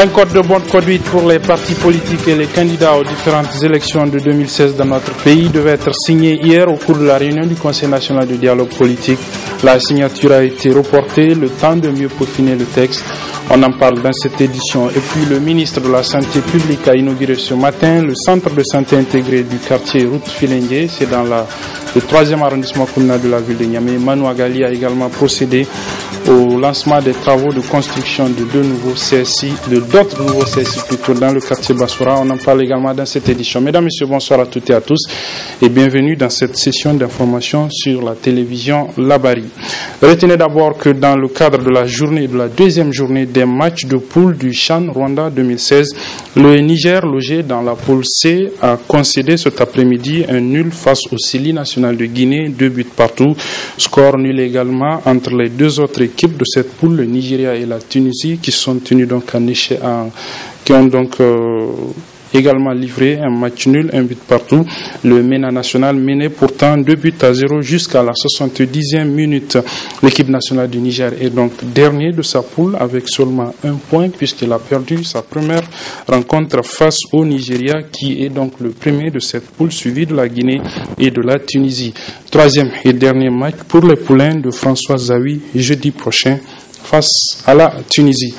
Un code de bonne conduite pour les partis politiques et les candidats aux différentes élections de 2016 dans notre pays devait être signé hier au cours de la réunion du Conseil national de dialogue politique. La signature a été reportée, le temps de mieux peaufiner le texte. On en parle dans cette édition. Et puis le ministre de la Santé publique a inauguré ce matin le centre de santé intégré du quartier Route Filengue. C'est dans le 3e arrondissement communal de la ville de Niamey. Manu Agali a également procédé au lancement des travaux de construction de d'autres nouveaux CSI plutôt dans le quartier Bassoura. On en parle également dans cette édition. Mesdames, Messieurs, bonsoir à toutes et à tous et bienvenue dans cette session d'information sur la télévision Labari. Retenez d'abord que dans le cadre de la deuxième journée des matchs de poule du CHAN Rwanda 2016, le Niger, logé dans la poule C, a concédé cet après-midi un nul face au Sili national de Guinée, 2 buts partout. Score nul également entre les deux autres équipes de cette poule, le Nigeria et la Tunisie, qui ont donc également livré un match nul, 1 but partout. Le MENA national menait pourtant 2 buts à 0 jusqu'à la 70e minute. L'équipe nationale du Niger est donc dernier de sa poule avec seulement 1 point puisqu'il a perdu sa première rencontre face au Nigeria qui est donc le premier de cette poule suivi de la Guinée et de la Tunisie. 3e et dernier match pour les poulains de François Zawi jeudi prochain face à la Tunisie.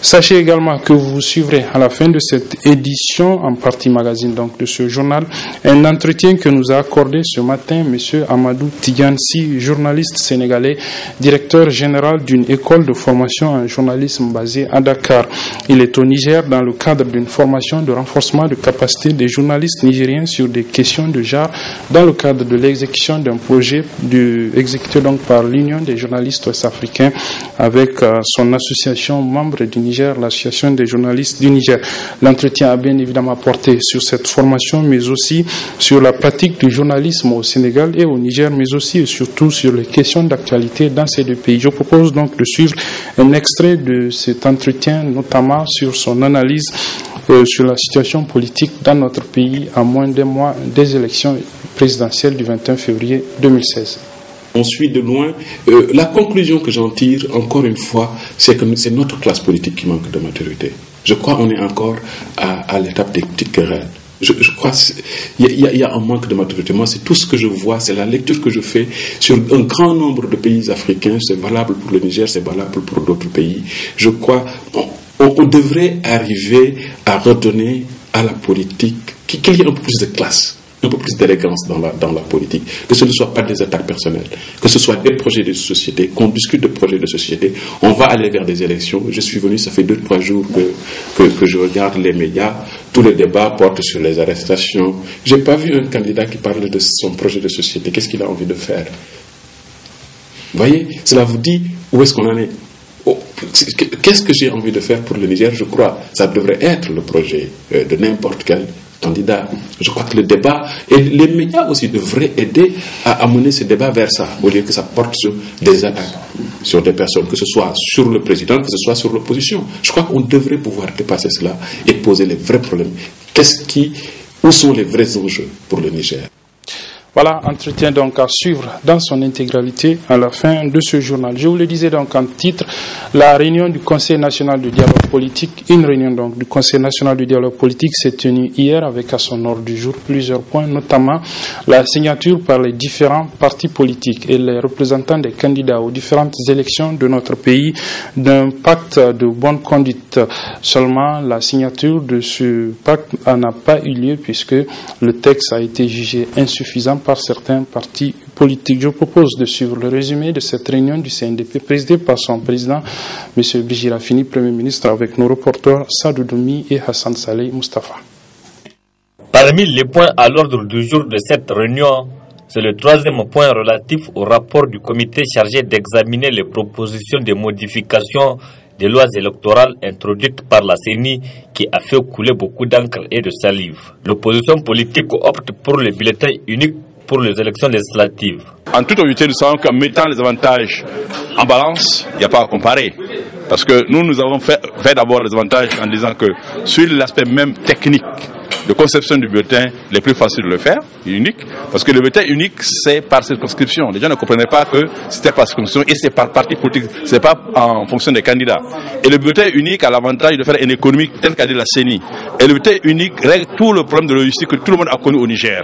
Sachez également que vous suivrez à la fin de cette édition, en partie magazine donc de ce journal, un entretien que nous a accordé ce matin M. Amadou Tidiansi, journaliste sénégalais, directeur général d'une école de formation en journalisme basée à Dakar. Il est au Niger dans le cadre d'une formation de renforcement de capacité des journalistes nigériens sur des questions de genre dans le cadre de l'exécution d'un projet exécuté donc par l'Union des journalistes ouest-africains avec son association membre du Niger, l'association des journalistes du Niger. L'entretien a bien évidemment porté sur cette formation, mais aussi sur la pratique du journalisme au Sénégal et au Niger, mais aussi et surtout sur les questions d'actualité dans ces deux pays. Je propose donc de suivre un extrait de cet entretien, notamment sur son analyse sur la situation politique dans notre pays à moins d'un mois des élections présidentielles du 21 février 2016. On suit de loin. La conclusion que j'en tire, encore une fois, c'est que c'est notre classe politique qui manque de maturité. Je crois qu'on est encore à l'étape des petites querelles. Je crois qu'il y a un manque de maturité. Moi, c'est tout ce que je vois, c'est la lecture que je fais sur un grand nombre de pays africains. C'est valable pour le Niger, c'est valable pour d'autres pays. Je crois on devrait arriver à redonner à la politique qu'il y ait un peu plus de classe, un peu plus d'élégance dans la politique, que ce ne soit pas des attaques personnelles, que ce soit des projets de société, qu'on discute de projets de société. On va aller vers des élections. Je suis venu, ça fait 2-3 jours que je regarde les médias. Tous les débats portent sur les arrestations. J'ai pas vu un candidat qui parle de son projet de société. Qu'est-ce qu'il a envie de faire? Vous voyez, cela vous dit où est-ce qu'on en est. Qu'est-ce que j'ai envie de faire pour le Niger? Je crois que ça devrait être le projet de n'importe quel candidat. Je crois que le débat et les médias aussi devraient aider à amener ce débat vers ça, au lieu que ça porte sur des attaques sur des personnes, que ce soit sur le président, que ce soit sur l'opposition. Je crois qu'on devrait pouvoir dépasser cela et poser les vrais problèmes. Où sont les vrais enjeux pour le Niger? Voilà, entretien donc à suivre dans son intégralité à la fin de ce journal. Je vous le disais donc en titre, la réunion du Conseil national du dialogue politique, une réunion donc du Conseil national du dialogue politique s'est tenue hier avec à son ordre du jour plusieurs points, notamment la signature par les différents partis politiques et les représentants des candidats aux différentes élections de notre pays d'un pacte de bonne conduite. Seulement, la signature de ce pacte n'a pas eu lieu puisque le texte a été jugé insuffisant par certains partis politiques. Je propose de suivre le résumé de cette réunion du CNDP présidée par son président, M. Brigitte Raffini, Premier ministre, avec nos reporters Sadou Doumi et Hassan Saleh Mustafa. Parmi les points à l'ordre du jour de cette réunion, c'est le 3e point relatif au rapport du comité chargé d'examiner les propositions de modification des lois électorales introduites par la CENI qui a fait couler beaucoup d'encre et de salive. L'opposition politique opte pour le bulletin unique pour les élections législatives. En toute honnêteté, nous savons qu'en mettant les avantages en balance, il n'y a pas à comparer. Parce que nous avons fait d'abord les avantages en disant que sur l'aspect même technique de conception du bulletin les plus faciles de le faire, unique, parce que le bulletin unique, c'est par circonscription. Les gens ne comprenaient pas que c'était par circonscription et c'est par parti politique, c'est pas en fonction des candidats. Et le bulletin unique a l'avantage de faire une économie telle qu'a dit la CENI. Et le bulletin unique règle tout le problème de logistique que tout le monde a connu au Niger.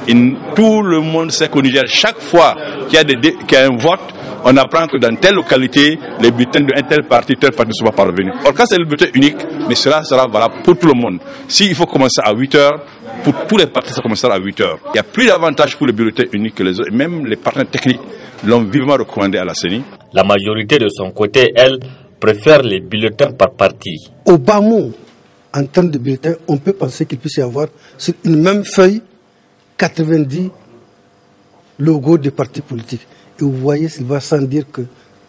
Et tout le monde sait qu'au Niger, chaque fois qu'il y a un vote, on apprend que dans telle localité, les bulletins d'un tel parti ne sont pas parvenus. Or, quand c'est le bulletin unique, mais cela sera valable pour tout le monde. S'il faut commencer à 8 heures, pour tous les partis, ça commencera à 8 heures. Il y a plus d'avantages pour le bulletin unique que les autres. Même les partenaires techniques l'ont vivement recommandé à la CENI. La majorité de son côté, elle, préfère les bulletins par parti. Au bas mot, en termes de bulletins, on peut penser qu'il puisse y avoir sur une même feuille 90 logos de partis politiques. Et vous voyez, il va sans dire que,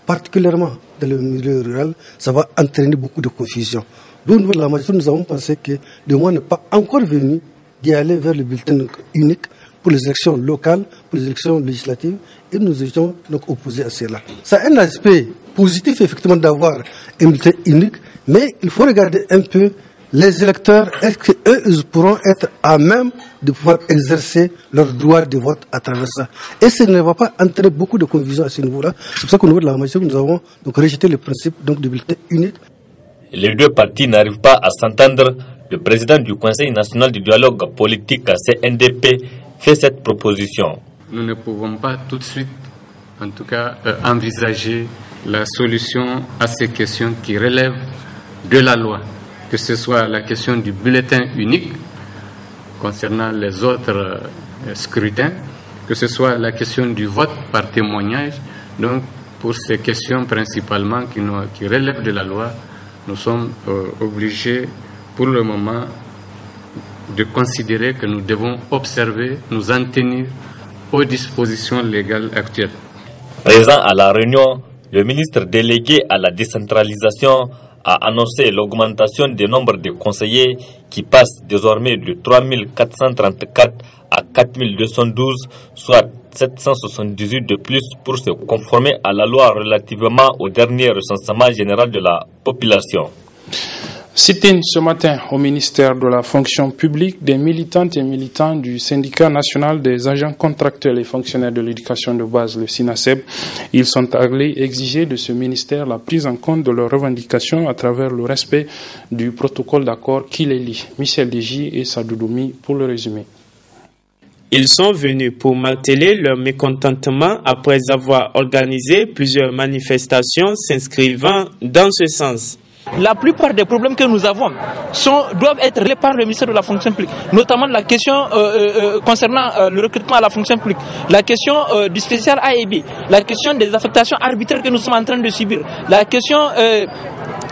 particulièrement dans le milieu rural, ça va entraîner beaucoup de confusion. Donc, nous, la majorité, nous avons pensé que le moment n'est pas encore venu d'y aller vers le bulletin unique pour les élections locales, pour les élections législatives, et nous étions donc opposés à cela. Ça a un aspect positif, effectivement, d'avoir un bulletin unique, mais il faut regarder un peu les électeurs, est-ce qu'eux, ils pourront être à même de pouvoir exercer leur droit de vote à travers ça. Et ça ne va pas entraîner beaucoup de confusion à ce niveau-là. C'est pour ça qu'au niveau de la majorité, nous avons donc rejeté le principe donc, du bulletin unique. Les deux partis n'arrivent pas à s'entendre. Le président du Conseil national du dialogue politique, CNDP, fait cette proposition. Nous ne pouvons pas tout de suite, en tout cas, envisager la solution à ces questions qui relèvent de la loi. Que ce soit la question du bulletin unique concernant les autres scrutins, que ce soit la question du vote par témoignage. Donc, pour ces questions principalement qui relèvent de la loi, nous sommes obligés, pour le moment, de considérer que nous devons observer, nous en tenir aux dispositions légales actuelles. Présent à la réunion, le ministre délégué à la décentralisation a annoncé l'augmentation du nombre de conseillers qui passe désormais de 3434 à 4212, soit 778 de plus pour se conformer à la loi relativement au dernier recensement général de la population. Sit-in ce matin au ministère de la fonction publique des militantes et militants du syndicat national des agents contractuels et fonctionnaires de l'éducation de base, le SINASEB. Ils sont allés exiger de ce ministère la prise en compte de leurs revendications à travers le respect du protocole d'accord qui les lie. Michel Deji et Sadoudoumi pour le résumé. Ils sont venus pour marteler leur mécontentement après avoir organisé plusieurs manifestations s'inscrivant dans ce sens. La plupart des problèmes que nous avons doivent être réglés par le ministère de la fonction publique, notamment la question concernant le recrutement à la fonction publique, la question du spécial A et B, la question des affectations arbitraires que nous sommes en train de subir, la question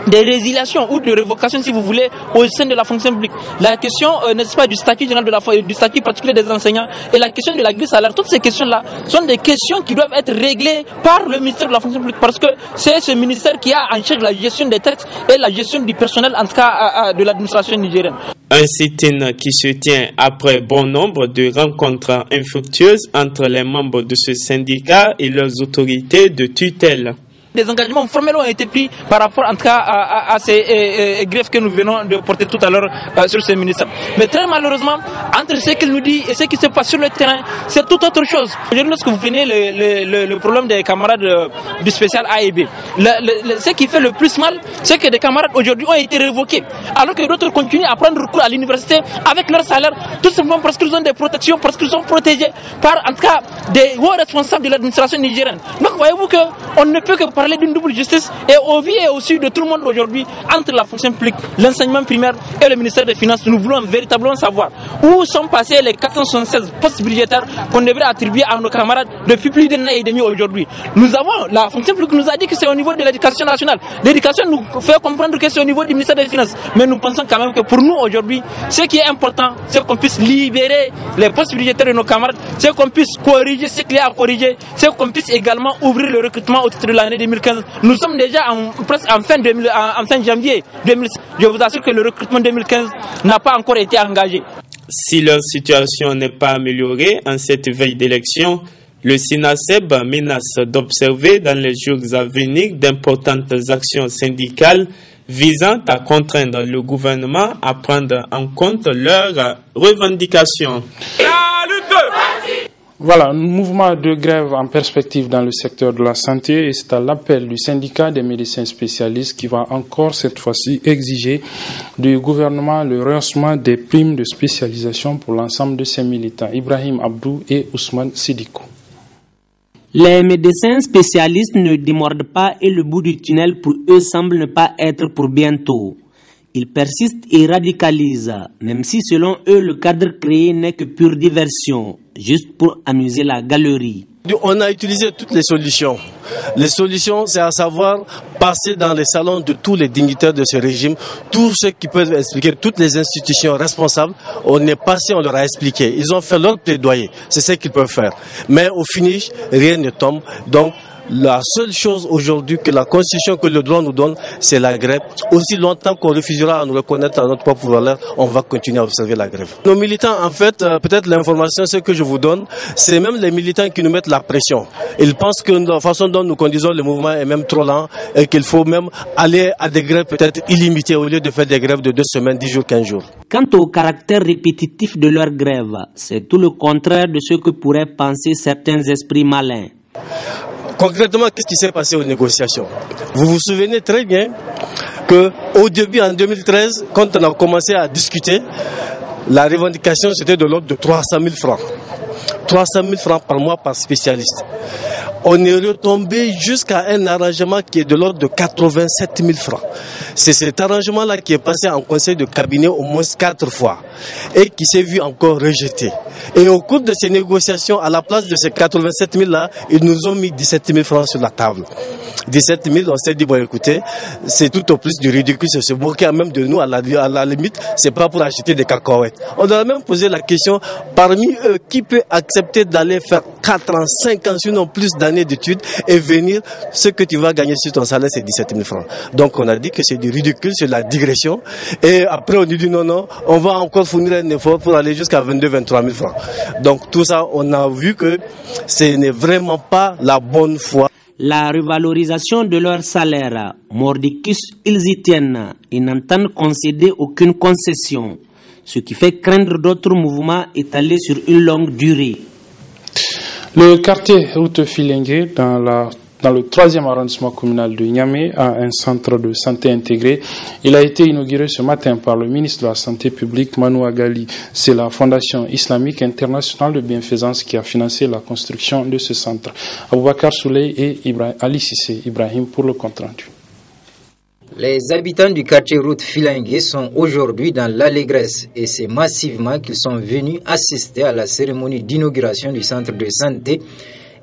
des résiliations ou de révocation, si vous voulez, au sein de la fonction publique, la question, n'est-ce pas, du statut général du statut particulier des enseignants et la question de la grille salaire. Toutes ces questions-là sont des questions qui doivent être réglées par le ministère de la fonction publique, parce que c'est ce ministère qui a en charge la gestion des textes et la gestion du personnel, en tout cas de l'administration nigérienne. Un sit-in qui se tient après bon nombre de rencontres infructueuses entre les membres de ce syndicat et leurs autorités de tutelle. Des engagements formels ont été pris par rapport en tout cas à ces greffes que nous venons de porter tout à l'heure sur ce ministère. Mais très malheureusement, entre ce qu'il nous dit et ce qui se passe sur le terrain, c'est tout autre chose. Aujourd'hui, lorsque vous prenez le problème des camarades du spécial A et B, ce qui fait le plus mal, c'est que des camarades aujourd'hui ont été révoqués, alors que d'autres continuent à prendre recours à l'université avec leur salaire, tout simplement parce qu'ils ont des protections, parce qu'ils sont protégés par en tout cas des hauts responsables de l'administration nigérienne. Donc voyez-vous qu'on ne peut que parler d'une double justice et au vu et au su de tout le monde aujourd'hui entre la fonction publique, l'enseignement primaire et le ministère des Finances. Nous voulons véritablement savoir où sont passés les 476 postes budgétaires qu'on devrait attribuer à nos camarades depuis plus d'un an et demi aujourd'hui. La fonction publique nous a dit que c'est au niveau de l'éducation nationale. L'éducation nous fait comprendre que c'est au niveau du ministère des Finances. Mais nous pensons quand même que pour nous aujourd'hui, ce qui est important, c'est qu'on puisse libérer les postes budgétaires de nos camarades, c'est qu'on puisse corriger ce qu'il y a à corriger, c'est qu'on puisse également ouvrir le recrutement au titre de l'année 2015. Nous sommes déjà presque en fin janvier 2016. Je vous assure que le recrutement 2015 n'a pas encore été engagé. Si leur situation n'est pas améliorée en cette veille d'élection, le SINASEB menace d'observer dans les jours à venir d'importantes actions syndicales visant à contraindre le gouvernement à prendre en compte leurs revendications. Voilà, un mouvement de grève en perspective dans le secteur de la santé et c'est à l'appel du syndicat des médecins spécialistes qui va encore cette fois-ci exiger du gouvernement le rehaussement des primes de spécialisation pour l'ensemble de ses militants. Ibrahim Abdou et Ousmane Sidikou. Les médecins spécialistes ne démordent pas et le bout du tunnel pour eux semble ne pas être pour bientôt. Ils persistent et radicalisent, même si selon eux le cadre créé n'est que pure diversion, juste pour amuser la galerie. On a utilisé toutes les solutions. Les solutions, c'est à savoir passer dans les salons de tous les dignitaires de ce régime, tous ceux qui peuvent expliquer, toutes les institutions responsables. On est passé, on leur a expliqué. Ils ont fait leur plaidoyer. C'est ce qu'ils peuvent faire. Mais au finish, rien ne tombe. Donc, la seule chose aujourd'hui que la Constitution, que le droit nous donne, c'est la grève. Aussi longtemps qu'on refusera à nous reconnaître à notre propre valeur, on va continuer à observer la grève. Nos militants, en fait, peut-être l'information, ce que je vous donne, c'est même les militants qui nous mettent la pression. Ils pensent que la façon dont nous conduisons le mouvement est même trop lent et qu'il faut même aller à des grèves peut-être illimitées au lieu de faire des grèves de 2 semaines, 10 jours, 15 jours. Quant au caractère répétitif de leur grève, c'est tout le contraire de ce que pourraient penser certains esprits malins. Concrètement, qu'est-ce qui s'est passé aux négociations? Vous vous souvenez très bien qu'au début, en 2013, quand on a commencé à discuter, la revendication c'était de l'ordre de 300 000 francs. 300 000 francs par mois par spécialiste. On est retombé jusqu'à un arrangement qui est de l'ordre de 87 000 francs. C'est cet arrangement-là qui est passé en conseil de cabinet au moins 4 fois et qui s'est vu encore rejeté. Et au cours de ces négociations, à la place de ces 87 000-là, ils nous ont mis 17 000 francs sur la table. 17 000, on s'est dit, bon écoutez, c'est tout au plus du ridicule, c'est se moquer même de nous, à la limite, c'est pas pour acheter des cacahuètes. On a même posé la question, parmi eux, qui peut accepter d'aller faire 4 ans, 5 ans, sinon plus d'années d'études et venir, ce que tu vas gagner sur ton salaire, c'est 17 000 francs. Donc on a dit que c'est du ridicule, c'est de la digression. Et après on dit non, on va encore fournir un effort pour aller jusqu'à 22 23 000 francs. Donc tout ça, on a vu que ce n'est vraiment pas la bonne foi. La revalorisation de leur salaire, mordicus, ils y tiennent et n'entendent concéder aucune concession, ce qui fait craindre d'autres mouvements étalés sur une longue durée. Le quartier Route Filengue, dans le 3e arrondissement communal de Niamey, a un centre de santé intégré. Il a été inauguré ce matin par le ministre de la Santé publique, Manou Agali. C'est la Fondation islamique internationale de bienfaisance qui a financé la construction de ce centre. Aboubakar Souley et Ali Sissé Ibrahim pour le compte rendu. Les habitants du quartier Route Filengue sont aujourd'hui dans l'allégresse et c'est massivement qu'ils sont venus assister à la cérémonie d'inauguration du centre de santé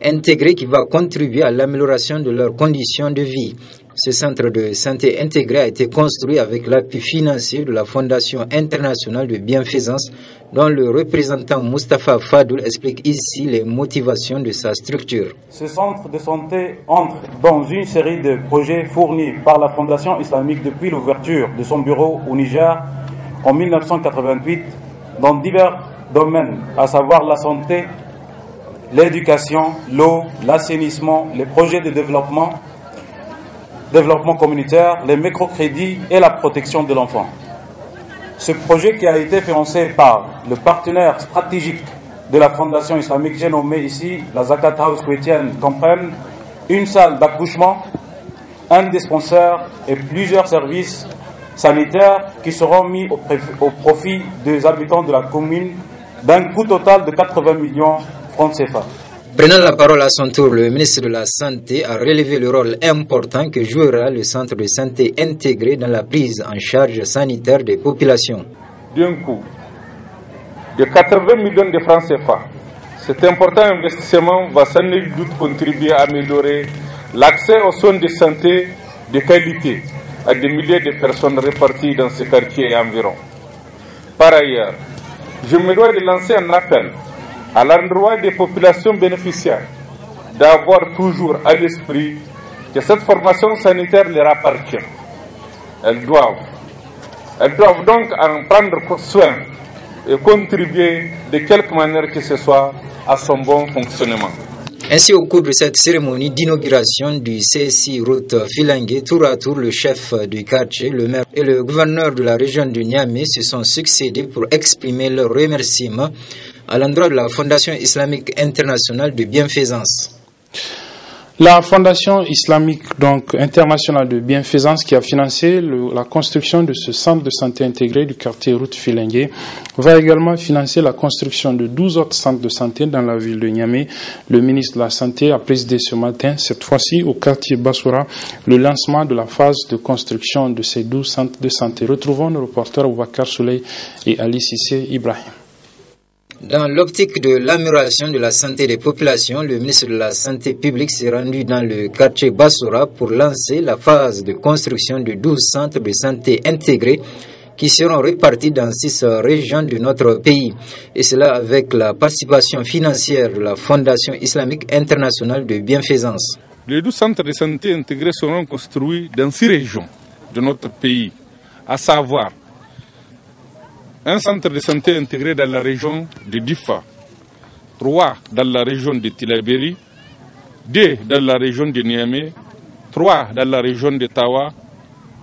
intégré qui va contribuer à l'amélioration de leurs conditions de vie. Ce centre de santé intégré a été construit avec l'appui financier de la Fondation internationale de bienfaisance dont le représentant Moustapha Fadoul explique ici les motivations de sa structure. Ce centre de santé entre dans une série de projets fournis par la Fondation islamique depuis l'ouverture de son bureau au Niger en 1988 dans divers domaines, à savoir la santé, l'éducation, l'eau, l'assainissement, les projets de développement communautaire, les microcrédits et la protection de l'enfant. Ce projet qui a été financé par le partenaire stratégique de la Fondation islamique, j'ai nommé ici la Zakat House chrétienne, comprennent une salle d'accouchement, un dispensaire et plusieurs services sanitaires qui seront mis au profit des habitants de la commune d'un coût total de 80 millions francs CFA. Prenant la parole à son tour, le ministre de la Santé a relevé le rôle important que jouera le centre de santé intégré dans la prise en charge sanitaire des populations. D'un coût de 80 millions de francs CFA, cet important investissement va sans nul doute contribuer à améliorer l'accès aux soins de santé de qualité à des milliers de personnes réparties dans ce quartier et environ. Par ailleurs, je me dois de lancer un appel à l'endroit des populations bénéficiaires d'avoir toujours à l'esprit que cette formation sanitaire leur appartient. Elles doivent donc en prendre soin et contribuer de quelque manière que ce soit à son bon fonctionnement. Ainsi, au cours de cette cérémonie d'inauguration du CSI route Filengue, tour à tour, le chef du quartier, le maire et le gouverneur de la région de Niamey se sont succédés pour exprimer leurs remerciements à l'endroit de la Fondation islamique internationale de bienfaisance. La Fondation islamique internationale de bienfaisance qui a financé la construction de ce centre de santé intégré du quartier route Filengue va également financer la construction de 12 autres centres de santé dans la ville de Niamey. Le ministre de la Santé a présidé ce matin, cette fois-ci au quartier Bassoura, le lancement de la phase de construction de ces 12 centres de santé. Retrouvons nos reporters Ouakar Souley et Ali Sissé Ibrahim. Dans l'optique de l'amélioration de la santé des populations, le ministre de la Santé publique s'est rendu dans le quartier Bassoura pour lancer la phase de construction de 12 centres de santé intégrés qui seront répartis dans 6 régions de notre pays. Et cela avec la participation financière de la Fondation islamique internationale de bienfaisance. Les 12 centres de santé intégrés seront construits dans 6 régions de notre pays, à savoir un centre de santé intégré dans la région de Difa, 3 dans la région de Tilaberi, 2 dans la région de Niamey, 3 dans la région de Tawa,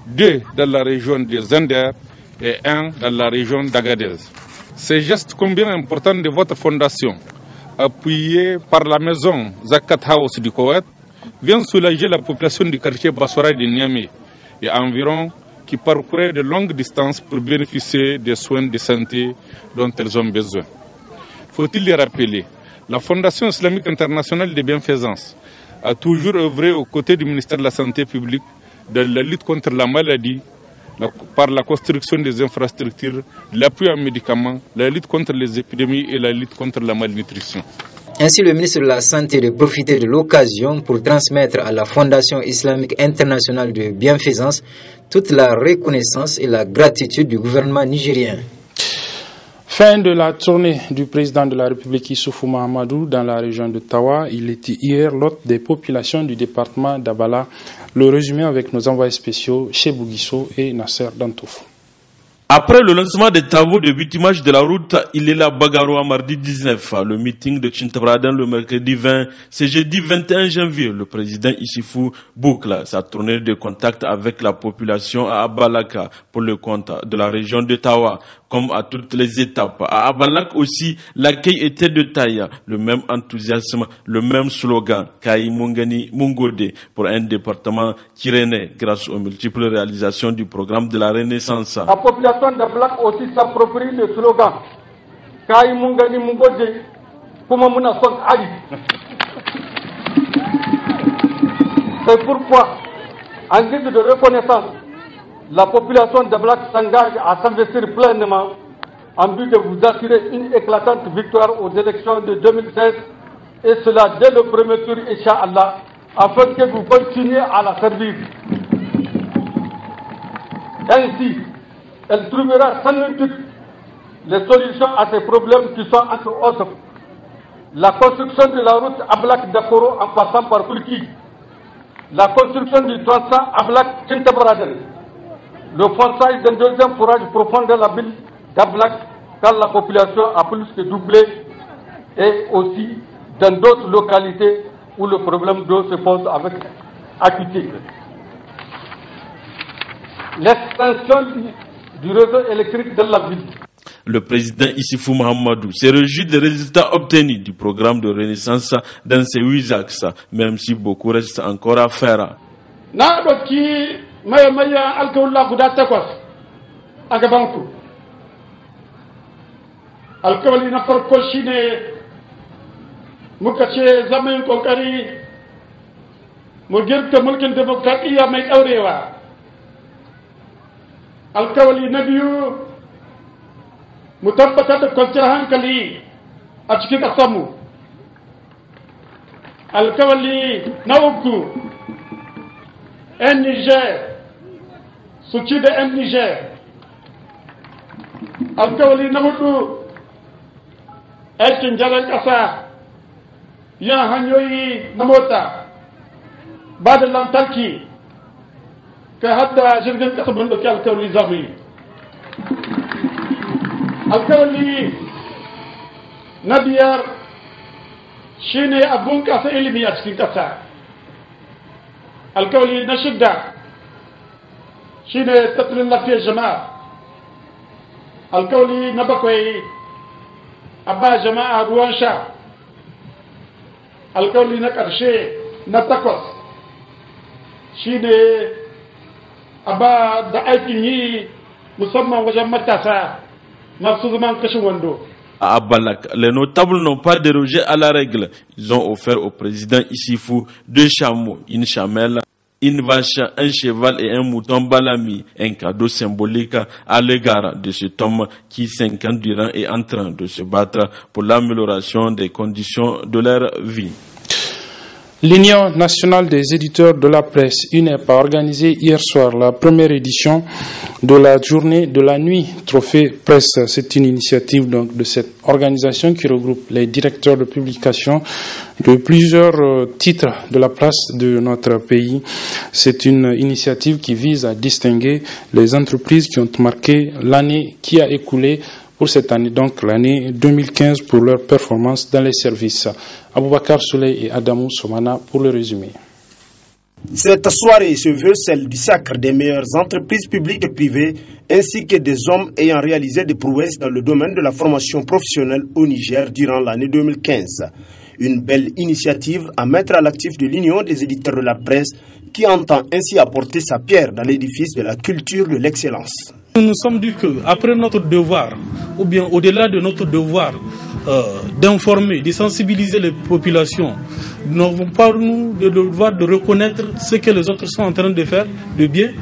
2 dans la région de Zender et 1 dans la région d'Agadez. Ces gestes combien importants de votre fondation, appuyée par la maison Zakat House du Koweït, viennent soulager la population du quartier Bassoura de Niamey et environ qui parcouraient de longues distances pour bénéficier des soins de santé dont elles ont besoin. Faut-il les rappeler, la Fondation islamique internationale de bienfaisance a toujours œuvré aux côtés du ministère de la Santé publique dans la lutte contre la maladie, par la construction des infrastructures, l'appui en médicaments, la lutte contre les épidémies et la lutte contre la malnutrition. Ainsi, le ministre de la Santé de profiter de l'occasion pour transmettre à la Fondation islamique internationale de bienfaisance toute la reconnaissance et la gratitude du gouvernement nigérien. Fin de la tournée du président de la République Issoufou Mahamadou dans la région de Tawa. Il était hier l'hôte des populations du département d'Abala. Le résumé avec nos envoyés spéciaux chez Bouguisso et Nasser Dantouf. Après le lancement des travaux de bitumage de la route Ilela Bagaroa mardi 19, le meeting de Tintabradan le mercredi 20, c'est jeudi 21 janvier, le président Issoufou boucle sa tournée de contact avec la population à Abalaka pour le compte de la région de Tawa. Comme à toutes les étapes. À Abalak aussi, l'accueil était de taille, le même enthousiasme, le même slogan, Kai Mungani Mungode, pour un département qui renaît grâce aux multiples réalisations du programme de la Renaissance. La population d'Abalak aussi s'approprie le slogan, Kai Mungani Mungode, Kuma Muna Son Ali. C'est pourquoi, en guise de reconnaissance, la population de Black s'engage à s'investir pleinement en but de vous assurer une éclatante victoire aux élections de 2016 et cela dès le premier tour, Inch'Allah, afin que vous continuiez à la servir. Ainsi, elle trouvera sans nul doute les solutions à ces problèmes qui sont entre autres la construction de la route Ablak-Dakoro en passant par Kulki, la construction du tronçon Ablak-Tintabraden, le fonçage d'un deuxième forage profond dans la ville d'Ablak, car la population a plus que doublé, et aussi dans d'autres localités où le problème d'eau se pose avec acuité. L'extension du réseau électrique dans la ville. Le président Issoufou Mahamadou s'est réjoui des résultats obtenus du programme de Renaissance dans ces 8 axes, même si beaucoup reste encore à faire. Maya alkawla guda 8 a gabanku. Alkawali na farko shine muka ce zaman kokari mu girka mulkin demokradiyya mai daurewa. Alkawali na biyu mu tabbatar da kwanciyar hankali a cikin ƙasarmu. Alkawali na uku 'yan Niger su ci da 'yan Niger. Alkawali na hudu aikin jaran ƙasa, yin hanyoyi na mota, ba da lantarki, kai har da jirgin ƙasa mun ɗauki alkawali za mu yi. Alkawali na biyar shine a bunƙasa ilimi a cikin ƙasa. Alƙawari na shidda shine tattalin lafiyar jama'a. Alƙawari na bakwai a ba jama'a ruwan sha. Alƙawari na ƙarshe na takwas shine a ba da aikin yi musamman wajen matasa masu zaman kashin wando. À Abalak, les notables n'ont pas dérogé à la règle. Ils ont offert au président Issifou 2 chameaux, une chamelle, une vache, un cheval et un mouton balami. Un cadeau symbolique à l'égard de cet homme qui, 5 ans durant, est en train de se battre pour l'amélioration des conditions de leur vie. L'Union nationale des éditeurs de la presse, UNEP, a organisé hier soir la première édition de la journée de la nuit Trophée Presse. C'est une initiative donc de cette organisation qui regroupe les directeurs de publication de plusieurs titres de la presse de notre pays. C'est une initiative qui vise à distinguer les entreprises qui ont marqué l'année qui a écoulé pour cette année, donc l'année 2015, pour leur performance dans les services. Aboubakar Souley et Adamou Somana pour le résumé. Cette soirée se veut celle du sacre des meilleures entreprises publiques et privées, ainsi que des hommes ayant réalisé des prouesses dans le domaine de la formation professionnelle au Niger durant l'année 2015. Une belle initiative à mettre à l'actif de l'Union des éditeurs de la presse, qui entend ainsi apporter sa pierre dans l'édifice de la culture de l'excellence. Nous nous sommes dit qu'après notre devoir, ou bien au-delà de notre devoir d'informer, de sensibiliser les populations, nous n'avons pas nous le devoir de reconnaître ce que les autres sont en train de faire de bien.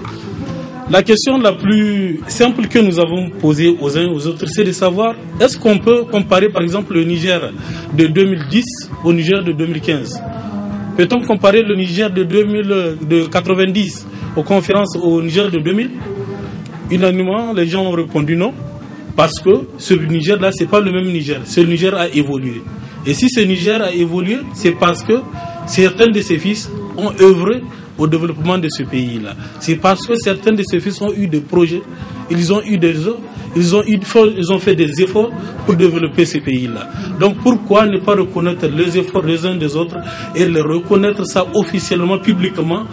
La question la plus simple que nous avons posée aux uns et aux autres, c'est de savoir, est-ce qu'on peut comparer par exemple le Niger de 2010 au Niger de 2015 ? Peut-on comparer le Niger de 90 aux conférences au Niger de 2000 ? Unanimement, les gens ont répondu non, parce que ce Niger-là, ce n'est pas le même Niger. Ce Niger a évolué. Et si ce Niger a évolué, c'est parce que certains de ses fils ont œuvré au développement de ce pays-là. C'est parce que certains de ses fils ont eu des projets, ils ont fait des efforts pour développer ce pays-là. Donc pourquoi ne pas reconnaître les efforts des uns des autres et les reconnaître ça officiellement, publiquement,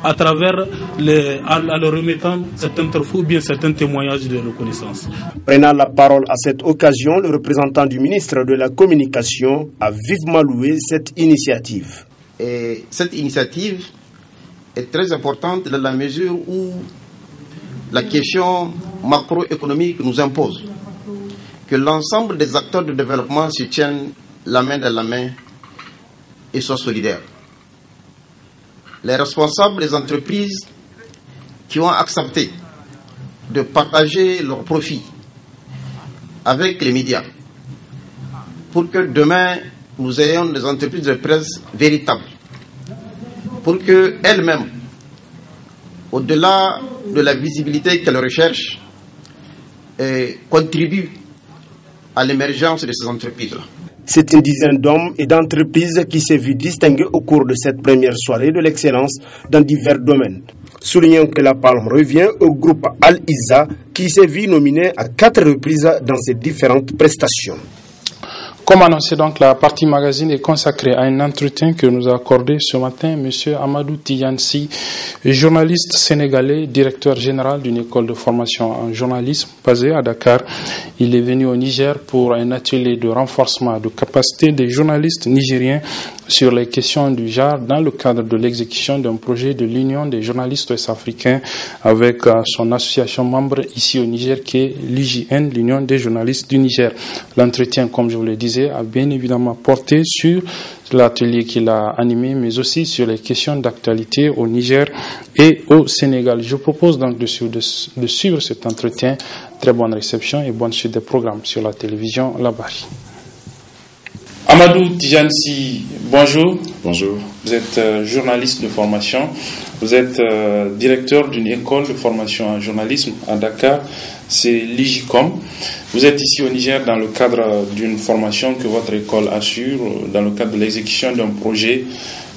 à travers leur remettant certains trophées ou bien certains témoignages de reconnaissance. Prenant la parole à cette occasion, le représentant du ministre de la Communication a vivement loué cette initiative. Et cette initiative est très importante dans la mesure où la question macroéconomique nous impose que l'ensemble des acteurs de développement se tiennent la main dans la main et soient solidaires. Les responsables des entreprises qui ont accepté de partager leurs profits avec les médias pour que demain nous ayons des entreprises de presse véritables, pour qu'elles-mêmes, au-delà de la visibilité qu'elles recherchent, contribuent à l'émergence de ces entreprises-là. C'est une dizaine d'hommes et d'entreprises qui s'est vu distinguer au cours de cette première soirée de l'excellence dans divers domaines. Soulignons que la palme revient au groupe Al-Izza qui s'est vu nominé à 4 reprises dans ses différentes prestations. Comme annoncé, donc, la partie magazine est consacrée à un entretien que nous a accordé ce matin M. Amadou Tiyansi, journaliste sénégalais, directeur général d'une école de formation en journalisme basée à Dakar. Il est venu au Niger pour un atelier de renforcement de capacité des journalistes nigériens sur les questions du genre dans le cadre de l'exécution d'un projet de l'Union des journalistes ouest-africains avec son association membre ici au Niger qui est l'UJN, l'Union des journalistes du Niger. L'entretien, comme je vous le disais, a bien évidemment porté sur l'atelier qu'il a animé, mais aussi sur les questions d'actualité au Niger et au Sénégal. Je propose donc de suivre cet entretien. Très bonne réception et bonne suite des programmes sur la télévision Labari. Amadou Tijansi, bonjour. Bonjour. Vous êtes journaliste de formation. Vous êtes directeur d'une école de formation en journalisme à Dakar. C'est l'IJCOM. Vous êtes ici au Niger dans le cadre d'une formation que votre école assure, dans le cadre de l'exécution d'un projet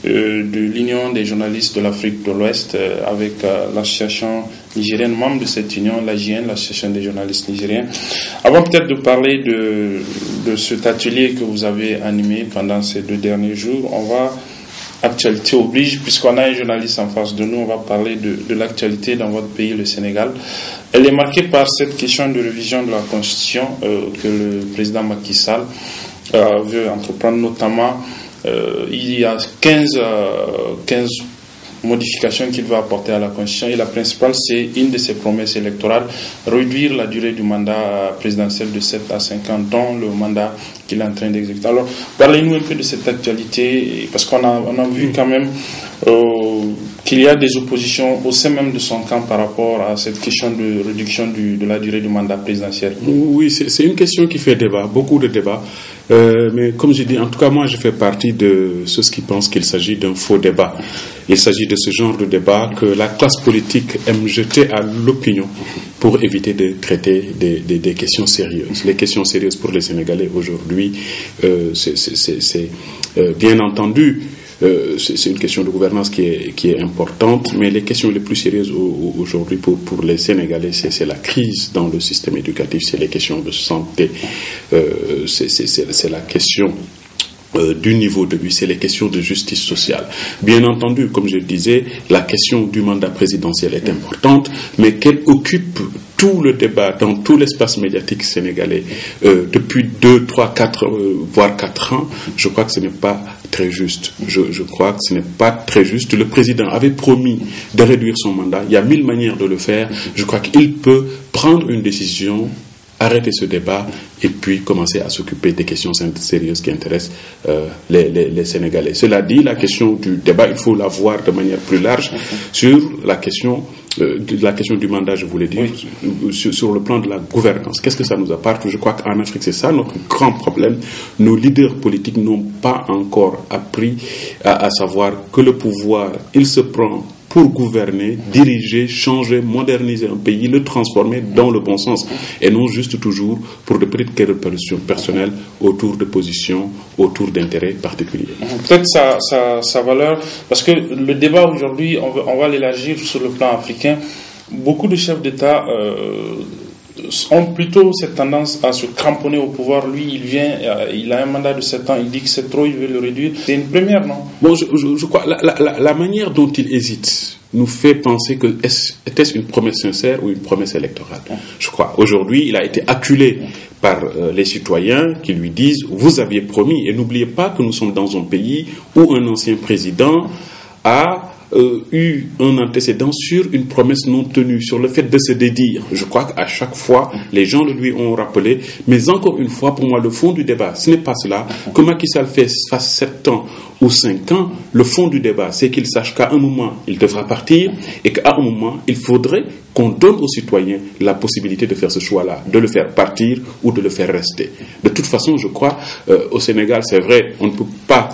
de l'Union des journalistes de l'Afrique de l'Ouest avec l'association nigérienne, membre de cette union, l'AJN, l'association des journalistes nigériens. Avant peut-être de parler de cet atelier que vous avez animé pendant ces 2 derniers jours. On va, actualité oblige, puisqu'on a un journaliste en face de nous, on va parler de l'actualité dans votre pays, le Sénégal. Elle est marquée par cette question de révision de la Constitution que le président Macky Sall veut entreprendre, notamment il y a 15 modifications qu'il va apporter à la Constitution, et la principale, c'est une de ses promesses électorales, réduire la durée du mandat présidentiel de 7 à 5 ans, dont le mandat qu'il est en train d'exécuter. Alors, parlez-nous un peu de cette actualité, parce qu'on a vu quand même qu'il y a des oppositions au sein même de son camp par rapport à cette question de réduction de la durée du mandat présidentiel. Oui, c'est une question qui fait débat, beaucoup de débats. Mais comme je dis, en tout cas, moi, je fais partie de ceux qui pensent qu'il s'agit d'un faux débat. Il s'agit de ce genre de débat que la classe politique aime jeter à l'opinion pour éviter de traiter des questions sérieuses. Les questions sérieuses pour les Sénégalais aujourd'hui, c'est bien entendu, c'est une question de gouvernance qui est importante, mais les questions les plus sérieuses aujourd'hui pour les Sénégalais, c'est la crise dans le système éducatif, c'est les questions de santé, c'est la question du niveau de vie, c'est les questions de justice sociale. Bien entendu, comme je le disais, la question du mandat présidentiel est importante, mais qu'elle occupe tout le débat dans tout l'espace médiatique sénégalais depuis 2, 3, 4, voire 4 ans, je crois que ce n'est pas très juste. Je crois que ce n'est pas très juste. Le président avait promis de réduire son mandat. Il y a 1000 manières de le faire. Je crois qu'il peut prendre une décision, arrêter ce débat et puis commencer à s'occuper des questions sérieuses qui intéressent les Sénégalais. Cela dit, la question du débat, il faut la voir de manière plus large sur la question du mandat, je voulais dire, sur le plan de la gouvernance. Qu'est-ce que ça nous apporte? Je crois qu'en Afrique, c'est ça notre grand problème. Nos leaders politiques n'ont pas encore appris à savoir que le pouvoir, il se prend pour gouverner, diriger, changer, moderniser un pays, le transformer dans le bon sens, et non juste toujours pour de petites querelles personnelles autour de positions, autour d'intérêts particuliers. Peut-être sa valeur, parce que le débat aujourd'hui, on va l'élargir sur le plan africain. Beaucoup de chefs d'État ont plutôt cette tendance à se cramponner au pouvoir. Lui, il a un mandat de 7 ans, il dit que c'est trop, il veut le réduire. C'est une première, non? Bon, je crois, la manière dont il hésite nous fait penser que était-ce une promesse sincère ou une promesse électorale. Je crois, aujourd'hui, il a été acculé par les citoyens qui lui disent, vous aviez promis, et n'oubliez pas que nous sommes dans un pays où un ancien président a eu un antécédent sur une promesse non tenue, sur le fait de se dédire. Je crois qu'à chaque fois, les gens le lui ont rappelé. Mais encore une fois, pour moi, le fond du débat, ce n'est pas cela. Que Macky Sall fasse 7 ans ou 5 ans, le fond du débat, c'est qu'il sache qu'à un moment, il devra partir et qu'à un moment, il faudrait qu'on donne aux citoyens la possibilité de faire ce choix-là, de le faire partir ou de le faire rester. De toute façon, je crois, au Sénégal, c'est vrai, on ne peut pas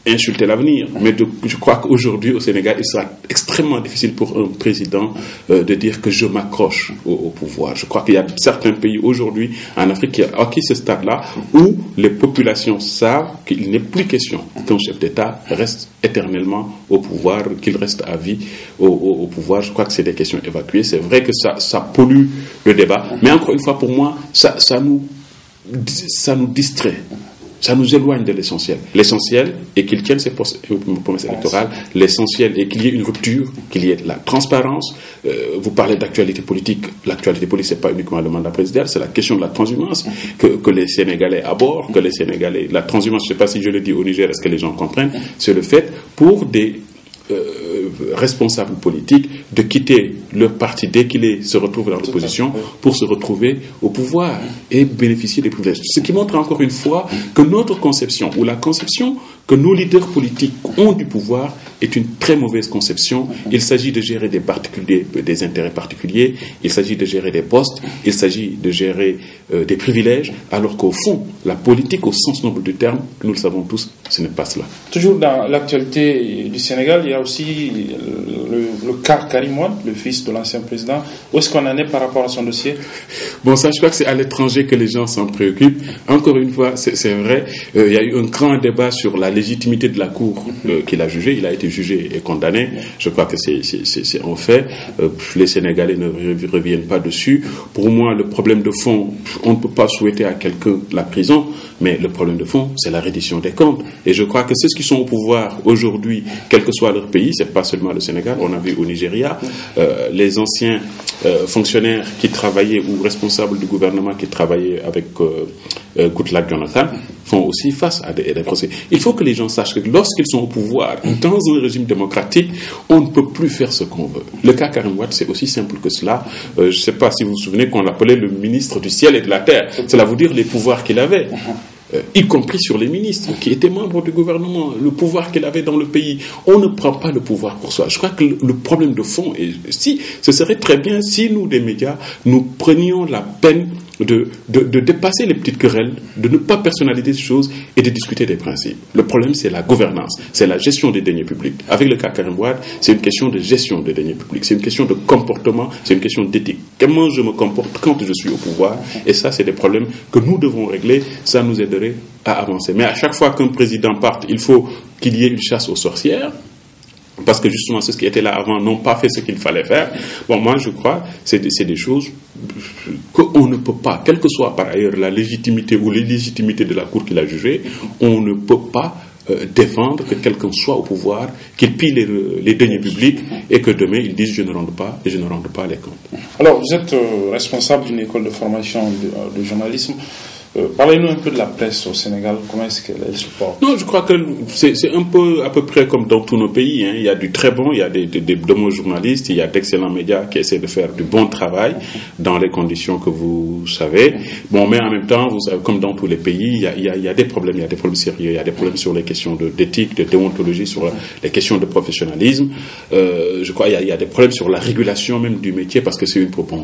insulter l'avenir, mais je crois qu'aujourd'hui au Sénégal il sera extrêmement difficile pour un président de dire que je m'accroche au pouvoir. Je crois qu'il y a certains pays aujourd'hui en Afrique qui ont acquis ce stade-là où les populations savent qu'il n'est plus question qu'un chef d'État reste éternellement au pouvoir, qu'il reste à vie au pouvoir. Je crois que c'est des questions évacuées. C'est vrai que ça pollue le débat, mais encore une fois pour moi ça nous distrait. Ça nous éloigne de l'essentiel. L'essentiel est qu'il tienne ses promesses électorales. L'essentiel est qu'il y ait une rupture, qu'il y ait de la transparence. Vous parlez d'actualité politique. L'actualité politique, ce n'est pas uniquement le mandat présidentiel, c'est la question de la transhumance que les Sénégalais abordent, que les Sénégalais... La transhumance, je ne sais pas si je le dis au Niger, est-ce que les gens comprennent? C'est le fait pour des responsables politiques de quitter leur parti dès qu'il se retrouve dans l'opposition pour se retrouver au pouvoir et bénéficier des privilèges. Ce qui montre encore une fois que notre conception, ou la conception que nos leaders politiques ont du pouvoir, est une très mauvaise conception. Il s'agit de gérer des intérêts particuliers, il s'agit de gérer des postes, il s'agit de gérer des privilèges, alors qu'au fond, la politique au sens noble du terme, nous le savons tous, ce n'est pas cela. Toujours dans l'actualité du Sénégal, il y a aussi le cas Karim Wade, le fils fils de l'ancien président. Où est-ce qu'on en est par rapport à son dossier? Bon, ça, je crois que c'est à l'étranger que les gens s'en préoccupent. Encore une fois, c'est vrai, il y a eu un grand débat sur la légitimité de la Cour qu'il a jugée. Il a été jugé et condamné. Je crois que c'est un fait. Les Sénégalais ne reviennent pas dessus. Pour moi, le problème de fond, on ne peut pas souhaiter à quelqu'un la prison, mais le problème de fond, c'est la reddition des comptes. Et je crois que ceux qui sont au pouvoir aujourd'hui, quel que soit leur pays, c'est pas seulement le Sénégal, on a vu au Nigeria, les anciens fonctionnaires qui travaillaient ou responsables du gouvernement qui travaillaient avec Goodluck Jonathan font aussi face à des procès. Il faut que les gens sachent que lorsqu'ils sont au pouvoir, dans un régime démocratique, on ne peut plus faire ce qu'on veut. Le cas Karim Wade, c'est aussi simple que cela. Je ne sais pas si vous vous souvenez qu'on l'appelait le ministre du ciel et de la terre. Cela veut dire les pouvoirs qu'il avait. Y compris sur les ministres qui étaient membres du gouvernement, le pouvoir qu'il avait dans le pays. On ne prend pas le pouvoir pour soi. Je crois que le problème de fond, ce serait très bien si nous, des médias, nous prenions la peine de dépasser les petites querelles, de ne pas personnaliser les choses et de discuter des principes. Le problème, c'est la gouvernance, c'est la gestion des deniers publics. Avec le cas Karim Wade, c'est une question de gestion des deniers publics, c'est une question de comportement, c'est une question d'éthique. Comment je me comporte quand je suis au pouvoir? Et ça, c'est des problèmes que nous devons régler. Ça nous aiderait à avancer. Mais à chaque fois qu'un président parte, il faut qu'il y ait une chasse aux sorcières. Parce que justement, ceux qui étaient là avant n'ont pas fait ce qu'il fallait faire. Bon, moi, je crois c'est des choses qu'on ne peut pas, quelle que soit par ailleurs la légitimité ou l'illégitimité de la Cour qui l'a jugée, on ne peut pas défendre que quelqu'un soit au pouvoir, qu'il pille les deniers publics et que demain il dise je ne rende pas et je ne rende pas les comptes. Alors, vous êtes responsable d'une école de formation de journalisme. Parlez-nous un peu de la presse au Sénégal, comment est-ce qu'elle se porte? Non, je crois que c'est un peu à peu près comme dans tous nos pays, hein. Il y a du très bon, il y a de bons journalistes, il y a d'excellents médias qui essaient de faire du bon travail dans les conditions que vous savez. Bon, mais en même temps, vous savez, comme dans tous les pays, il y a des problèmes, il y a des problèmes sérieux, il y a des problèmes sur les questions d'éthique, de déontologie, sur les questions de professionnalisme. Je crois il y a des problèmes sur la régulation même du métier parce que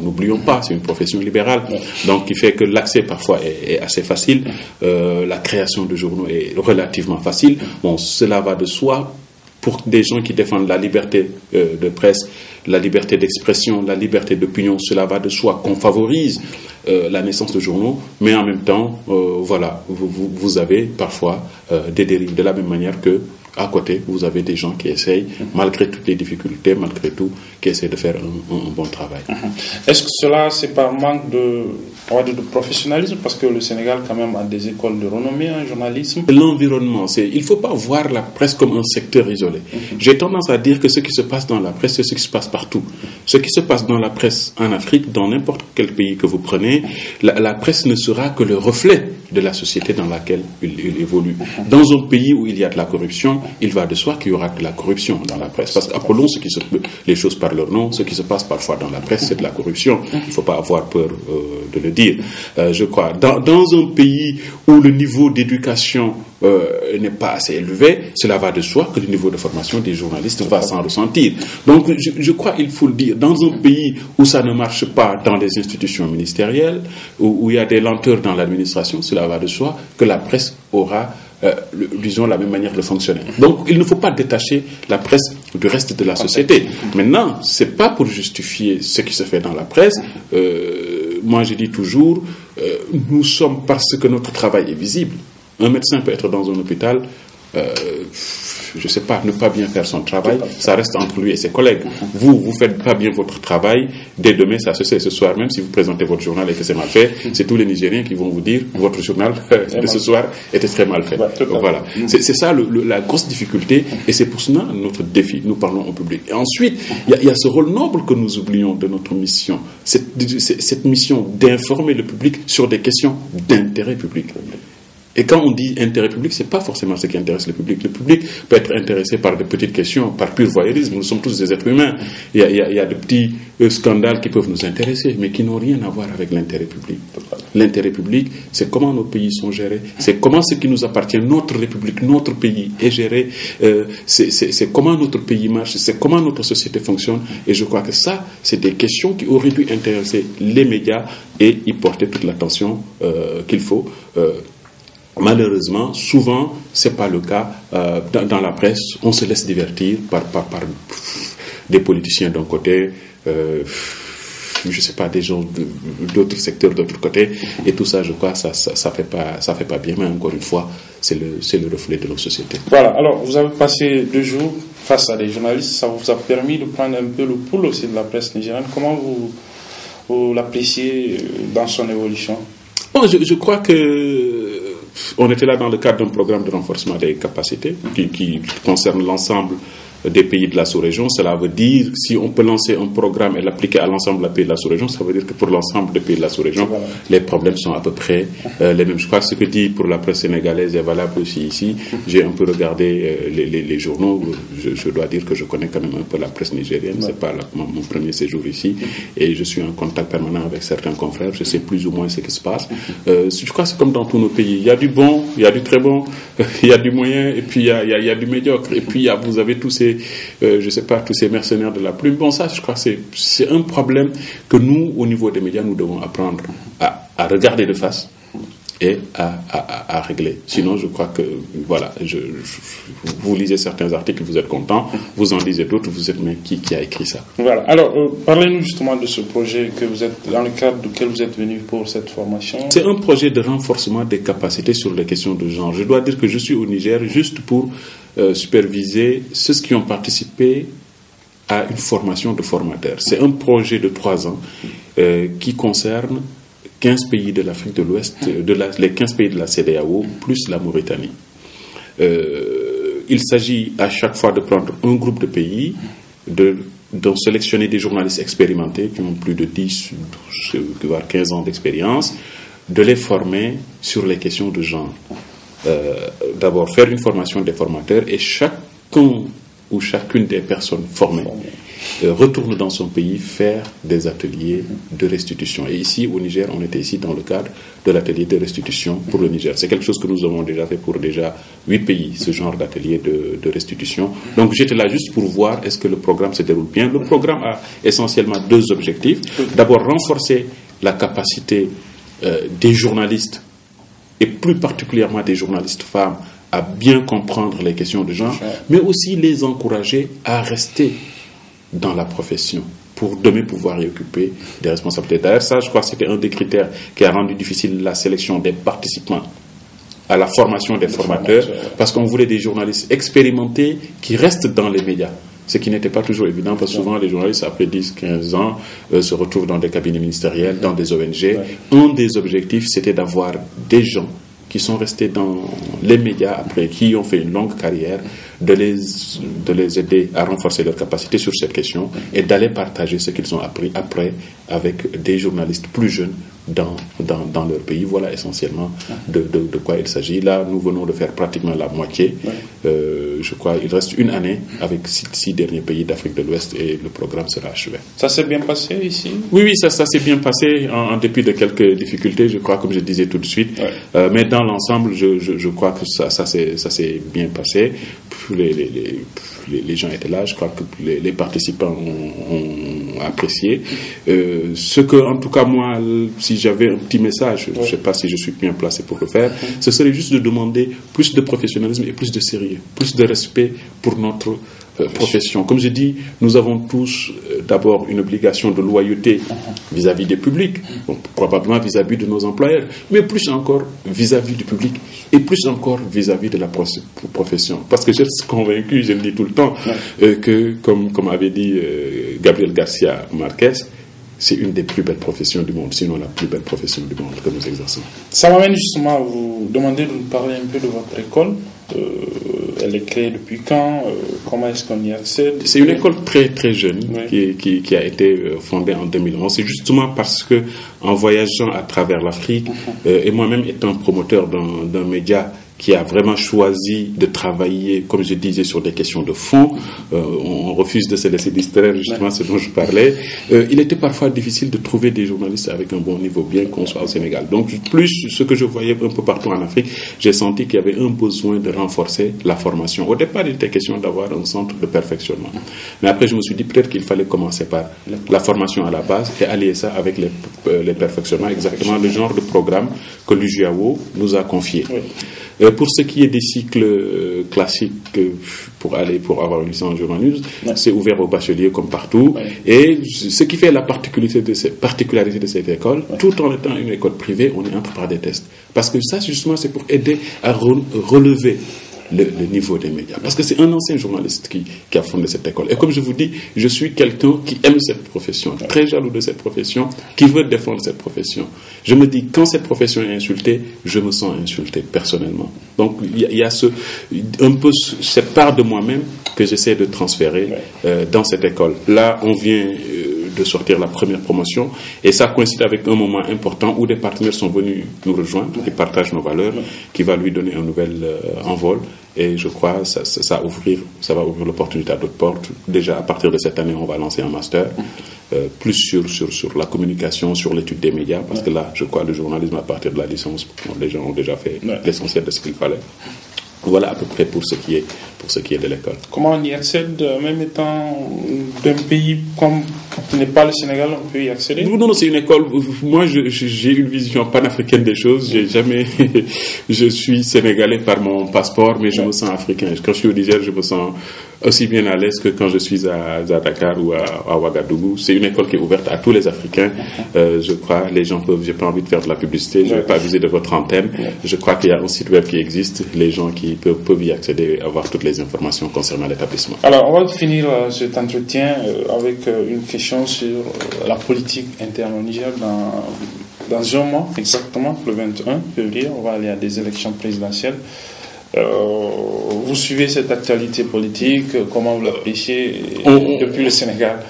n'oublions pas, c'est une profession libérale, donc qui fait que l'accès parfois est assez facile, la création de journaux est relativement facile. Bon, cela va de soi pour des gens qui défendent la liberté de presse, la liberté d'expression, la liberté d'opinion. Cela va de soi qu'on favorise la naissance de journaux, mais en même temps, voilà, vous avez parfois des dérives de la même manière que à côté, vous avez des gens qui essayent, malgré toutes les difficultés, malgré tout, qui essayent de faire un bon travail. Est-ce que cela, c'est par manque de professionnalisme? Parce que le Sénégal, quand même, a des écoles de renommée en journalisme. L'environnement, il ne faut pas voir la presse comme un secteur isolé. J'ai tendance à dire que ce qui se passe dans la presse, c'est ce qui se passe partout. Ce qui se passe dans la presse en Afrique, dans n'importe quel pays que vous prenez, la presse ne sera que le reflet de la société dans laquelle il évolue. Dans un pays où il y a de la corruption, il va de soi qu'il y aura de la corruption dans la presse. Parce qu'appelons les choses par leur nom, ce qui se passe parfois dans la presse, c'est de la corruption. Il ne faut pas avoir peur de le dire. Je crois, dans un pays où le niveau d'éducation n'est pas assez élevé, cela va de soi que le niveau de formation des journalistes va s'en ressentir. Donc, je crois, il faut le dire, dans un pays où ça ne marche pas dans les institutions ministérielles, où il y a des lenteurs dans l'administration, cela va de soi que la presse aura disons la même manière de fonctionner. Donc il ne faut pas détacher la presse du reste de la société. Maintenant, c'est pas pour justifier ce qui se fait dans la presse. Moi je dis toujours, nous sommes parce que notre travail est visible. Un médecin peut être dans un hôpital, je ne sais pas, ne pas bien faire son travail, ça reste entre lui et ses collègues. Vous faites pas bien votre travail, dès demain, ça se sait. Ce soir, même si vous présentez votre journal et que c'est mal fait, c'est tous les Nigériens qui vont vous dire votre journal de ce soir était très mal fait. Donc, voilà. C'est ça la grosse difficulté, et c'est pour cela notre défi. Nous parlons au public. Et ensuite, il y a ce rôle noble que nous oublions de notre mission. Cette mission d'informer le public sur des questions d'intérêt public. Et quand on dit intérêt public, ce n'est pas forcément ce qui intéresse le public. Le public peut être intéressé par des petites questions, par pur voyeurisme. Nous sommes tous des êtres humains. Il y a de petits scandales qui peuvent nous intéresser, mais qui n'ont rien à voir avec l'intérêt public. L'intérêt public, c'est comment nos pays sont gérés, c'est comment ce qui nous appartient, notre République, notre pays est géré, c'est comment notre pays marche, c'est comment notre société fonctionne. Et je crois que ça, c'est des questions qui auraient dû intéresser les médias et y porter toute l'attention qu'il faut. Malheureusement, souvent, c'est pas le cas. Dans la presse, on se laisse divertir par des politiciens d'un côté, je ne sais pas, des gens d'autres secteurs, d'autres côtés, et tout ça, je crois, ça fait pas bien, mais encore une fois, c'est le reflet de nos sociétés. Voilà, alors vous avez passé 2 jours face à des journalistes, ça vous a permis de prendre un peu le pouls aussi de la presse nigériane. Comment vous l'appréciez dans son évolution? Bon, je crois que on était là dans le cadre d'un programme de renforcement des capacités qui concerne l'ensemble des pays de la sous-région. Cela veut dire, si on peut lancer un programme et l'appliquer à l'ensemble des pays de la sous-région, ça veut dire que pour l'ensemble des pays de la sous-région, les problèmes sont à peu près les mêmes. Je crois que ce que dit pour la presse sénégalaise est valable aussi ici. J'ai un peu regardé les journaux. Je dois dire que je connais quand même un peu la presse nigérienne. C'est pas mon premier séjour ici. Et je suis en contact permanent avec certains confrères. Je sais plus ou moins ce qui se passe. Je crois que c'est comme dans tous nos pays. Il y a du bon, il y a du très bon, il y a du moyen, et puis il y a du médiocre. Et puis vous avez tous ces je sais pas, tous ces mercenaires de la plume. Bon, ça, je crois que c'est un problème que nous, au niveau des médias, nous devons apprendre à regarder de face et à régler. Sinon, je crois que, voilà, vous lisez certains articles, vous êtes content, vous en lisez d'autres, vous êtes, mais qui a écrit ça? Voilà. Alors, parlez-nous justement de ce projet dans le cadre duquel vous êtes venu pour cette formation. C'est un projet de renforcement des capacités sur les questions de genre. Je dois dire que je suis au Niger juste pour superviser ceux qui ont participé à une formation de formateurs. C'est un projet de 3 ans qui concerne 15 pays de l'Afrique de l'Ouest, les 15 pays de la CEDEAO, plus la Mauritanie. Il s'agit à chaque fois de prendre un groupe de pays, d'en sélectionner des journalistes expérimentés qui ont plus de 10, 12, voire 15 ans d'expérience, de les former sur les questions de genre. D'abord faire une formation des formateurs, et chacun ou chacune des personnes formées retourne dans son pays faire des ateliers de restitution. Et ici, au Niger, on était ici dans le cadre de l'atelier de restitution pour le Niger. C'est quelque chose que nous avons déjà fait pour déjà 8 pays, ce genre d'atelier de restitution. Donc j'étais là juste pour voir est-ce que le programme se déroule bien. Le programme a essentiellement 2 objectifs. D'abord, renforcer la capacité des journalistes, et plus particulièrement des journalistes femmes, à bien comprendre les questions de genre, mais aussi les encourager à rester dans la profession pour demain pouvoir y occuper des responsabilités. D'ailleurs, ça, je crois que c'était un des critères qui a rendu difficile la sélection des participants à la formation des formateurs, parce qu'on voulait des journalistes expérimentés qui restent dans les médias. Ce qui n'était pas toujours évident, parce que souvent les journalistes, après 10-15 ans, se retrouvent dans des cabinets ministériels, dans des ONG. Un des objectifs, c'était d'avoir des gens qui sont restés dans les médias après, qui ont fait une longue carrière, de les aider à renforcer leurs capacités sur cette question et d'aller partager ce qu'ils ont appris après avec des journalistes plus jeunes dans leur pays. Voilà essentiellement de quoi il s'agit. Là, nous venons de faire pratiquement la moitié. Je crois qu'il reste une année avec 6 derniers pays d'Afrique de l'Ouest et le programme sera achevé. Ça s'est bien passé ici? Oui, ça s'est bien passé en dépit de quelques difficultés, je crois, comme je disais tout de suite. Mais dans l'ensemble, je crois que ça s'est bien passé. Les gens étaient là, je crois que les participants ont apprécié. Ce que, en tout cas, moi, si j'avais un petit message, je ne sais pas si je suis bien placé pour le faire, ce serait juste de demander plus de professionnalisme et plus de sérieux, plus de respect pour notre profession. Comme je dis, nous avons tous d'abord une obligation de loyauté vis-à-vis des publics, donc, probablement vis-à-vis de nos employeurs, mais plus encore vis-à-vis du public et plus encore vis-à-vis de la profession. Parce que je suis convaincu, je le dis tout le temps, que comme avait dit Gabriel Garcia Marquez, c'est une des plus belles professions du monde, sinon la plus belle profession du monde que nous exerçons. Ça m'amène justement à vous demander de nous parler un peu de votre école. Elle est créée depuis quand? Comment est-ce qu'on y accède? C'est une école très très jeune qui a été fondée en 2011. C'est justement parce que en voyageant à travers l'Afrique et moi-même étant promoteur d'un média qui a vraiment choisi de travailler, comme je disais, sur des questions de fond. On refuse de se laisser distraire, justement, ce dont je parlais. Il était parfois difficile de trouver des journalistes avec un bon niveau, bien qu'on soit au Sénégal. Donc, plus ce que je voyais un peu partout en Afrique, j'ai senti qu'il y avait un besoin de renforcer la formation. Au départ, il était question d'avoir un centre de perfectionnement. Mais après, je me suis dit peut-être qu'il fallait commencer par la formation à la base et allier ça avec les perfectionnements, exactement le genre de programme que l'UJAO nous a confié. Pour ce qui est des cycles classiques, pour avoir une licence en journalisme, c'est ouvert aux bacheliers comme partout. Et ce qui fait la particularité de cette école, tout en étant une école privée, on y entre par des tests. Parce que ça, justement, c'est pour aider à relever le niveau des médias. Parce que c'est un ancien journaliste qui a fondé cette école. Et comme je vous dis, je suis quelqu'un qui aime cette profession, très jaloux de cette profession, qui veut défendre cette profession. Je me dis, quand cette profession est insultée, je me sens insulté personnellement. Donc il y a un peu cette part de moi-même que j'essaie de transférer dans cette école. Là, on vient de sortir la première promotion et ça coïncide avec un moment important où des partenaires sont venus nous rejoindre et partagent nos valeurs, qui va lui donner un nouvel envol. Et je crois que ça va ouvrir l'opportunité à d'autres portes. Déjà, à partir de cette année, on va lancer un master, plus sur la communication, sur l'étude des médias, parce que là, je crois, le journalisme, à partir de la licence, les gens ont déjà fait l'essentiel de ce qu'il fallait. Voilà à peu près pour ce qui est de l'école. Comment on y accède, même étant d'un pays comme n'est pas le Sénégal, on peut y accéder? Non, c'est une école. Moi, j'ai une vision panafricaine des choses. Je suis sénégalais par mon passeport, mais je me sens africain. Quand je suis au Niger, je me sens aussi bien à l'aise que quand je suis à Dakar ou à Ouagadougou. C'est une école qui est ouverte à tous les Africains. Je crois, les gens peuvent. J'ai pas envie de faire de la publicité. Je vais pas abuser de votre antenne. Je crois qu'il y a un site web qui existe. Les gens qui peuvent y accéder et avoir toutes les informations concernant l'établissement. Alors, on va finir cet entretien avec une question sur la politique interne au Niger. Dans un mois, exactement, le 21 février, on va aller à des élections présidentielles. Vous suivez cette actualité politique, comment vous l'appréciez depuis le Sénégal?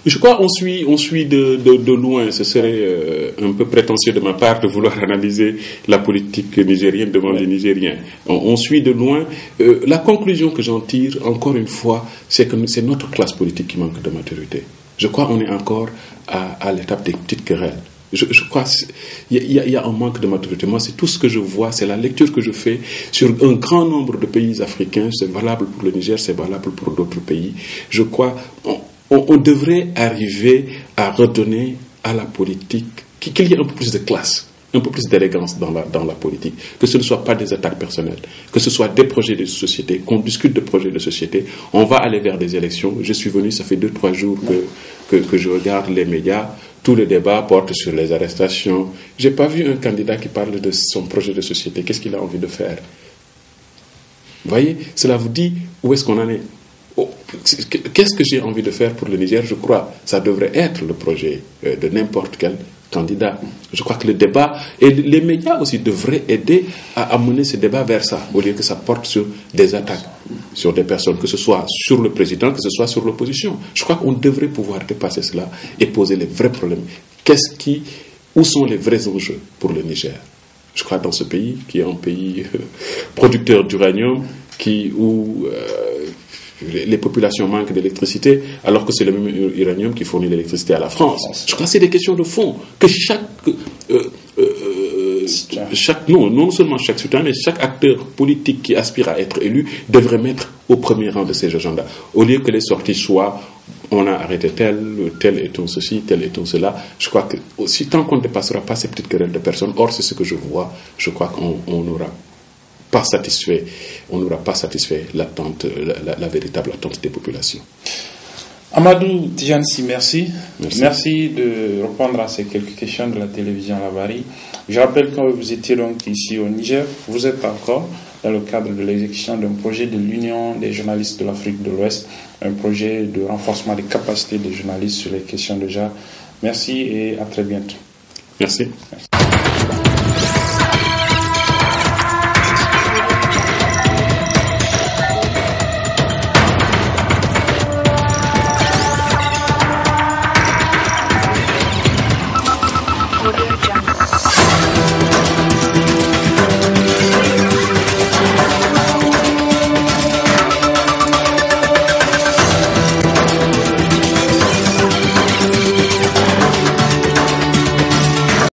Je crois qu'on suit de loin. Ce serait un peu prétentieux de ma part de vouloir analyser la politique nigérienne devant les Nigériens. On suit de loin. La conclusion que j'en tire, encore une fois, c'est que c'est notre classe politique qui manque de maturité. Je crois qu'on est encore à l'étape des petites querelles. Je crois qu'il y a un manque de maturité. Moi, c'est tout ce que je vois, c'est la lecture que je fais sur un grand nombre de pays africains. C'est valable pour le Niger, c'est valable pour d'autres pays. Je crois on devrait arriver à redonner à la politique qu'il y ait un peu plus de classe, un peu plus d'élégance dans la politique, que ce ne soit pas des attaques personnelles, que ce soit des projets de société, qu'on discute de projets de société. On va aller vers des élections. Je suis venu, ça fait 2-3 jours que je regarde les médias. Tout le débat porte sur les arrestations. Je n'ai pas vu un candidat qui parle de son projet de société. Qu'est-ce qu'il a envie de faire? Vous voyez, cela vous dit où est-ce qu'on en est. Qu'est-ce que j'ai envie de faire pour le Niger? Je crois que ça devrait être le projet de n'importe quel candidat. Je crois que le débat, et les médias aussi devraient aider à amener ce débat vers ça, au lieu que ça porte sur des attaques, sur des personnes, que ce soit sur le président, que ce soit sur l'opposition. Je crois qu'on devrait pouvoir dépasser cela et poser les vrais problèmes. Où sont les vrais enjeux pour le Niger? Je crois dans ce pays, qui est un pays producteur d'uranium, où les populations manquent d'électricité, alors que c'est le même uranium qui fournit l'électricité à la France. Je crois que c'est des questions de fond que non seulement chaque citoyen, mais chaque acteur politique qui aspire à être élu devrait mettre au premier rang de ses agendas. Au lieu que les sorties soient on a arrêté tel et ton ceci, tel et ton cela. Je crois que aussi tant qu'on ne dépassera pas ces petites querelles de personnes, or c'est ce que je vois, je crois qu'on n'aura pas satisfait l'attente, la véritable attente des populations. Amadou Tijansi, merci. Merci de répondre à ces quelques questions de la télévision Labari. Je rappelle que vous étiez donc ici au Niger. Vous êtes encore dans le cadre de l'exécution d'un projet de l'Union des journalistes de l'Afrique de l'Ouest, un projet de renforcement des capacités des journalistes sur les questions de genre. Merci et à très bientôt. Merci.